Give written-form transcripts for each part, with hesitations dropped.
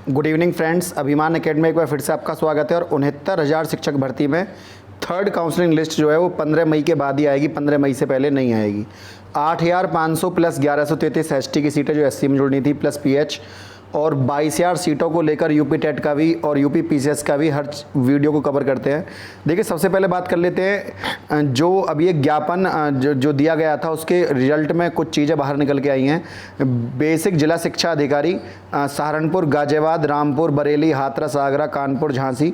Good evening friends, अभिमान academy में एक बार फिर से आपका स्वागत है। और 69,000 शिक्षक भर्ती में थर्ड काउंसलिंग लिस्ट जो है वो 15 मई के बाद ही आएगी, 15 मई से पहले नहीं आएगी। 8,500 प्लस 1133 एसटी की सीटें जो एससी में जुड़नी थी प्लस पीएच, और 22,000 सीटों को लेकर यूपी टेट का भी और यूपी पीसीएस का भी हर वीडियो को कवर करते हैं। देखिए, सबसे पहले बात कर लेते हैं जो अभी एक ज्ञापन जो दिया गया था उसके रिजल्ट में कुछ चीज़ें बाहर निकल के आई हैं। बेसिक जिला शिक्षा अधिकारी सहारनपुर, गाजियाबाद, रामपुर, बरेली, हाथरस, आगरा, कानपुर, झांसी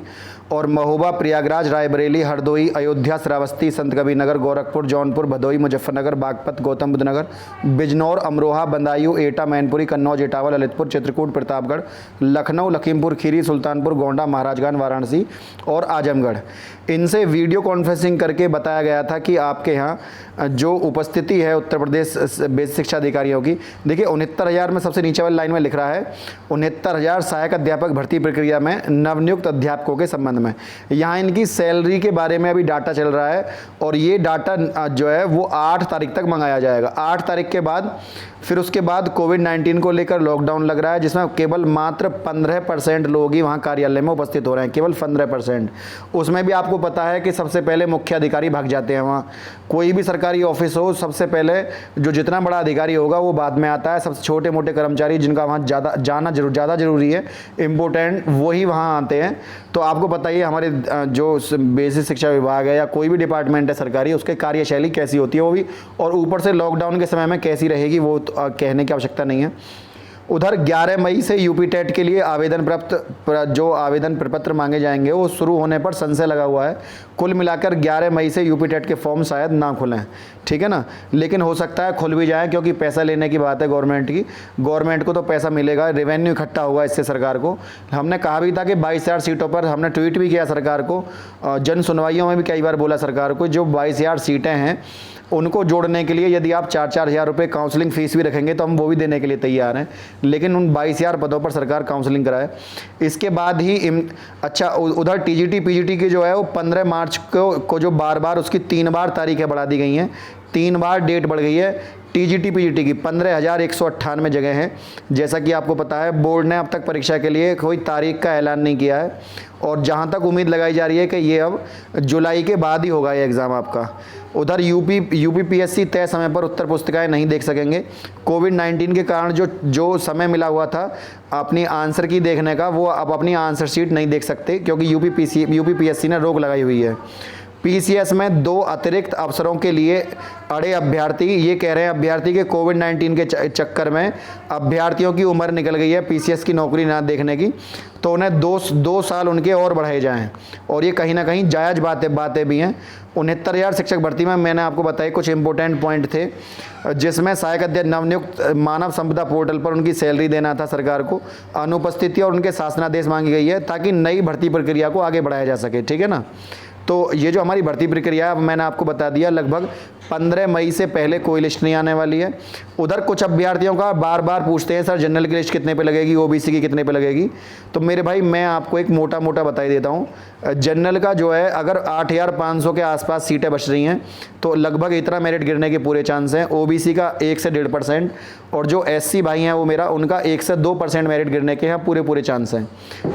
और महोबा, प्रयागराज, रायबरेली, हरदोई, अयोध्या, श्रावस्ती, संतकबीरनगर, गोरखपुर, जौनपुर, भदोई, मुजफ्फरनगर, बागपत, गौतम बुद्ध नगर, बिजनौर, अमरोहा, बदायूं, एटा, मैनपुरी, कन्नौज, इटावा, ललितपुर, चित्रकूट, प्रतापगढ़, लखनऊ, लखीमपुर खीरी, सुल्तानपुर, गोंडा, महाराजगंज, वाराणसी और आजमगढ़, इनसे वीडियो कॉन्फ्रेंसिंग करके बताया गया था कि आपके यहाँ जो उपस्थिति है उत्तर प्रदेश बेसिक शिक्षा अधिकारियों की, देखिए 69,000 में सबसे नीचे वाली लाइन में लिख रहा है 69,000 सहायक अध्यापक भर्ती प्रक्रिया में नवनियुक्त अध्यापकों के संबंध में। यहाँ इनकी सैलरी के बारे में अभी डाटा चल रहा है और ये डाटा जो है वो 8 तारीख तक मंगाया जाएगा। 8 तारीख के बाद फिर उसके बाद कोविड-19 को लेकर लॉकडाउन लग रहा है, जिसमें केवल मात्र 15% लोग ही वहाँ कार्यालय में उपस्थित हो रहे हैं, केवल 15%। उसमें भी आपको पता है कि सबसे पहले मुख्य अधिकारी भाग जाते हैं। वहाँ कोई भी सरकारी ऑफिस हो, सबसे पहले जो जितना बड़ा अधिकारी होगा वो बाद में आता है। सबसे छोटे मोटे कर्मचारी जिनका वहाँ ज़्यादा जरूरी है, इम्पोर्टेंट, वही वहाँ आते हैं। तो आपको पता ही है हमारे जो बेसिक शिक्षा विभाग है या कोई भी डिपार्टमेंट है सरकारी, उसके कार्यशैली कैसी होती है वो भी, और ऊपर से लॉकडाउन के समय में कैसी रहेगी वो कहने की आवश्यकता नहीं है। उधर 11 मई से यूपी टेट के लिए जो आवेदन प्रपत्र मांगे जाएंगे वो शुरू होने पर संशय लगा हुआ है। कुल मिलाकर 11 मई से यूपी टेट के फॉर्म शायद ना खुलें, ठीक है ना, लेकिन हो सकता है खुल भी जाए, क्योंकि पैसा लेने की बात है गवर्नमेंट की। गवर्नमेंट को तो पैसा मिलेगा, रेवेन्यू इकट्ठा होगा इससे सरकार को। हमने कहा भी था कि 22,000 सीटों पर, हमने ट्वीट भी किया सरकार को, जन सुनवाइयों में भी कई बार बोला सरकार को, जो 22,000 सीटें हैं उनको जोड़ने के लिए यदि आप 4-4 हज़ार रुपये काउंसलिंग फ़ीस भी रखेंगे तो हम वो भी देने के लिए तैयार हैं, लेकिन उन 22,000 पदों पर सरकार काउंसलिंग कराए। इसके बाद ही उधर टीजीटी पीजीटी की जो है वो 15 मार्च को जो बार उसकी 3 बार तारीखें बढ़ा दी गई हैं, 3 बार डेट बढ़ गई है। टीजीटी पीजीटी की 15,198 जगह हैं। जैसा कि आपको पता है बोर्ड ने अब तक परीक्षा के लिए कोई तारीख का ऐलान नहीं किया है, और जहां तक उम्मीद लगाई जा रही है कि ये अब जुलाई के बाद ही होगा ये एग्ज़ाम आपका। उधर यूपी पीएससी तय समय पर उत्तर पुस्तिकाएं नहीं देख सकेंगे। कोविड-19 के कारण जो समय मिला हुआ था अपनी आंसर की देखने का, वो अब अपनी आंसर शीट नहीं देख सकते, क्योंकि यूपी पीएससी ने रोक लगाई हुई है। पीसीएस में 2 अतिरिक्त अवसरों के लिए अड़े अभ्यर्थी, ये कह रहे हैं अभ्यर्थी के कोविड-19 के चक्कर में अभ्यर्थियों की उम्र निकल गई है पीसीएस की नौकरी ना देखने की, तो उन्हें 2 साल उनके और बढ़ाए जाएं, और ये कहीं ना कहीं जायज़ बातें भी हैं। 69,000 शिक्षक भर्ती में मैंने आपको बताया कुछ इंपॉर्टेंट पॉइंट थे, जिसमें सहायक अध्यक्ष नवनियुक्त मानव संपदा पोर्टल पर उनकी सैलरी देना था सरकार को, अनुपस्थिति और उनके शासनादेश मांगी गई है ताकि नई भर्ती प्रक्रिया को आगे बढ़ाया जा सके, ठीक है ना। तो ये जो हमारी भर्ती प्रक्रिया है, मैंने आपको बता दिया, लगभग 15 मई से पहले कोई लिस्ट नहीं आने वाली है। उधर कुछ अभ्यर्थियों का बार पूछते हैं सर जनरल की लिस्ट कितने पे लगेगी, ओबीसी की कितने पे लगेगी। तो मेरे भाई मैं आपको एक मोटा बता ही देता हूँ। जनरल का जो है अगर 8,500 के आसपास सीटें बच रही हैं तो लगभग इतना मेरिट गिरने के पूरे चांस हैं। ओबीसी का 1 से 1.5%, और जो एससी भाई हैं वो उनका 1 से 2% मेरिट गिरने के यहाँ पूरे चांस हैं,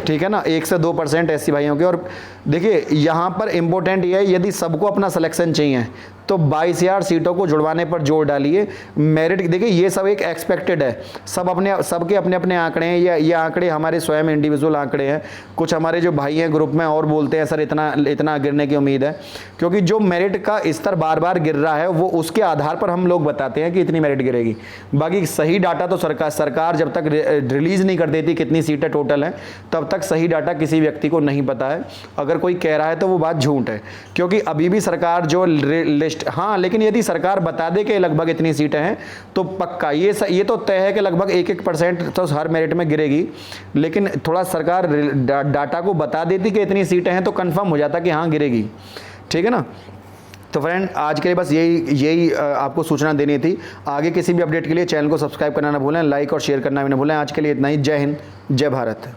ठीक है ना, 1 से 2% एससी भाइयों के। और देखिए यहाँ पर इंपॉर्टेंट ये है, यदि सबको अपना सिलेक्शन चाहिए तो 22,000 सीटों को जुड़वाने पर जोर डालिए। मेरिट देखिए ये सब एक एक्सपेक्टेड है, सबके अपने आंकड़े हैं, ये आंकड़े हमारे स्वयं इंडिविजुअल आंकड़े हैं। कुछ हमारे जो भाई हैं ग्रुप में और बोलते हैं सर इतना गिरने की उम्मीद है, क्योंकि जो मेरिट का स्तर बार गिर रहा है वो उसके आधार पर हम लोग बताते हैं कि इतनी मेरिट गिरेगी। बाकी सही डाटा तो सरकार जब तक रिलीज नहीं कर देती कितनी सीटें टोटल हैं, तब तक सही डाटा किसी व्यक्ति को नहीं पता है। अगर कोई कह रहा है तो वो बात झूठ है, क्योंकि अभी भी सरकार जो हाँ, लेकिन यदि सरकार बता दे कि लगभग इतनी सीटें हैं तो पक्का ये तो तय है कि लगभग 1% तो हर मेरिट में गिरेगी। लेकिन थोड़ा सरकार डाटा को बता देती कि इतनी सीटें हैं तो कंफर्म हो जाता कि हाँ गिरेगी, ठीक है ना। तो फ्रेंड आज के लिए बस यही आपको सूचना देनी थी। आगे किसी भी अपडेट के लिए चैनल को सब्सक्राइब करना ना भूलें, लाइक और शेयर करना भी ना भूलें। आज के लिए इतना ही। जय हिंद, जय भारत।